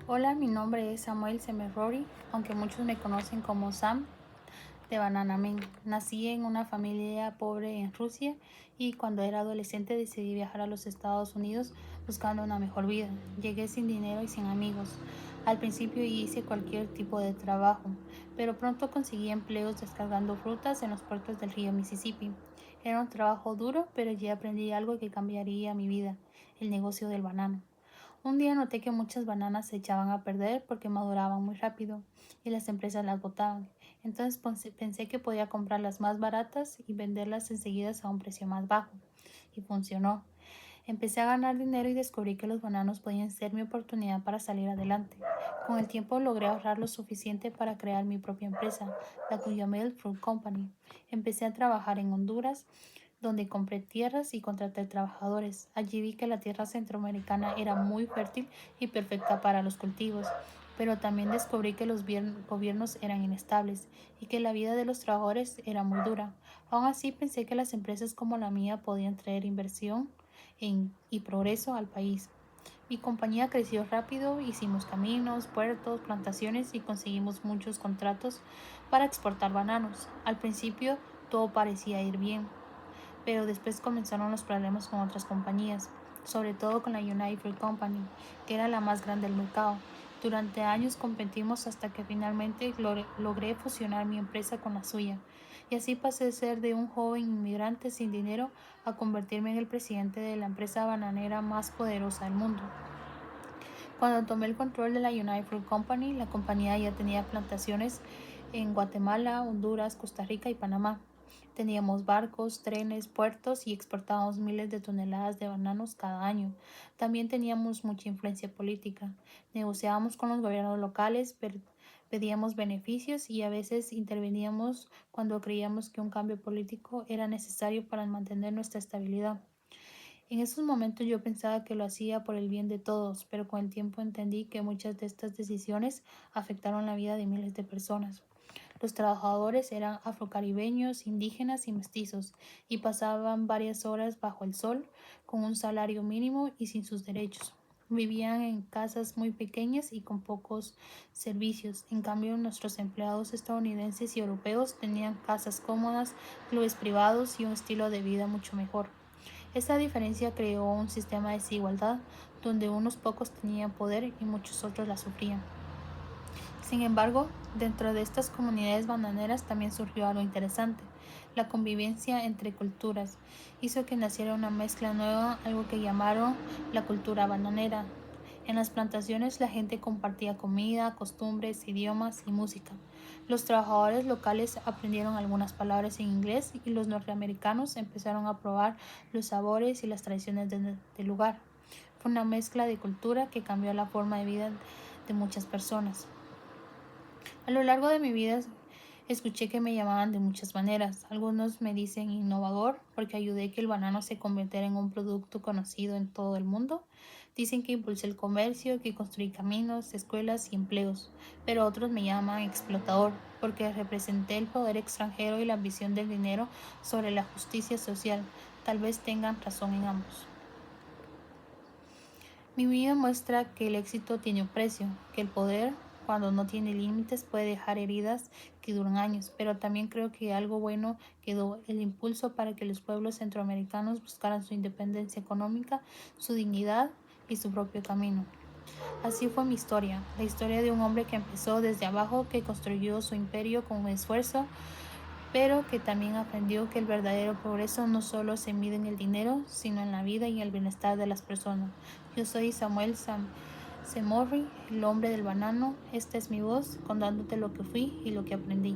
Hola, mi nombre es Samuel Semerori, aunque muchos me conocen como Sam de Bananamen. Nací en una familia pobre en Rusia y cuando era adolescente decidí viajar a los Estados Unidos buscando una mejor vida. Llegué sin dinero y sin amigos. Al principio hice cualquier tipo de trabajo, pero pronto conseguí empleos descargando frutas en los puertos del río Mississippi. Era un trabajo duro, pero ya aprendí algo que cambiaría mi vida, el negocio del banano. Un día noté que muchas bananas se echaban a perder porque maduraban muy rápido y las empresas las botaban. Entonces pensé que podía comprarlas más baratas y venderlas enseguida a un precio más bajo. Y funcionó. Empecé a ganar dinero y descubrí que los bananos podían ser mi oportunidad para salir adelante. Con el tiempo logré ahorrar lo suficiente para crear mi propia empresa, la Cuyamel Fruit Company. Empecé a trabajar en Honduras, donde compré tierras y contraté trabajadores. Allí vi que la tierra centroamericana era muy fértil y perfecta para los cultivos, pero también descubrí que los gobiernos eran inestables y que la vida de los trabajadores era muy dura. Aún así pensé que las empresas como la mía podían traer inversión y progreso al país. Mi compañía creció rápido, hicimos caminos, puertos, plantaciones y conseguimos muchos contratos para exportar bananos. Al principio todo parecía ir bien, pero después comenzaron los problemas con otras compañías, sobre todo con la United Fruit Company, que era la más grande del mercado. Durante años competimos hasta que finalmente logré fusionar mi empresa con la suya, y así pasé de ser de un joven inmigrante sin dinero a convertirme en el presidente de la empresa bananera más poderosa del mundo. Cuando tomé el control de la United Fruit Company, la compañía ya tenía plantaciones en Guatemala, Honduras, Costa Rica y Panamá. Teníamos barcos, trenes, puertos y exportábamos miles de toneladas de bananos cada año. También teníamos mucha influencia política. Negociábamos con los gobiernos locales, pedíamos beneficios y a veces interveníamos cuando creíamos que un cambio político era necesario para mantener nuestra estabilidad. En esos momentos yo pensaba que lo hacía por el bien de todos, pero con el tiempo entendí que muchas de estas decisiones afectaron la vida de miles de personas. Los trabajadores eran afrocaribeños, indígenas y mestizos, y pasaban varias horas bajo el sol, con un salario mínimo y sin sus derechos. Vivían en casas muy pequeñas y con pocos servicios. En cambio, nuestros empleados estadounidenses y europeos tenían casas cómodas, clubes privados y un estilo de vida mucho mejor. Esta diferencia creó un sistema de desigualdad donde unos pocos tenían poder y muchos otros la sufrían. Sin embargo, dentro de estas comunidades bananeras también surgió algo interesante. La convivencia entre culturas hizo que naciera una mezcla nueva, algo que llamaron la cultura bananera. En las plantaciones la gente compartía comida, costumbres, idiomas y música. Los trabajadores locales aprendieron algunas palabras en inglés y los norteamericanos empezaron a probar los sabores y las tradiciones del lugar. Fue una mezcla de cultura que cambió la forma de vida de muchas personas. A lo largo de mi vida escuché que me llamaban de muchas maneras. Algunos me dicen innovador porque ayudé que el banano se convirtiera en un producto conocido en todo el mundo. Dicen que impulsé el comercio, que construí caminos, escuelas y empleos. Pero otros me llaman explotador porque representé el poder extranjero y la ambición del dinero sobre la justicia social. Tal vez tengan razón en ambos. Mi vida muestra que el éxito tiene un precio, que el poder, cuando no tiene límites, puede dejar heridas que duran años, pero también creo que algo bueno quedó: el impulso para que los pueblos centroamericanos buscaran su independencia económica, su dignidad y su propio camino. Así fue mi historia, la historia de un hombre que empezó desde abajo, que construyó su imperio con esfuerzo, pero que también aprendió que el verdadero progreso no solo se mide en el dinero, sino en la vida y el bienestar de las personas. Yo soy Samuel Semorri, el hombre del banano. Esta es mi voz, contándote lo que fui y lo que aprendí.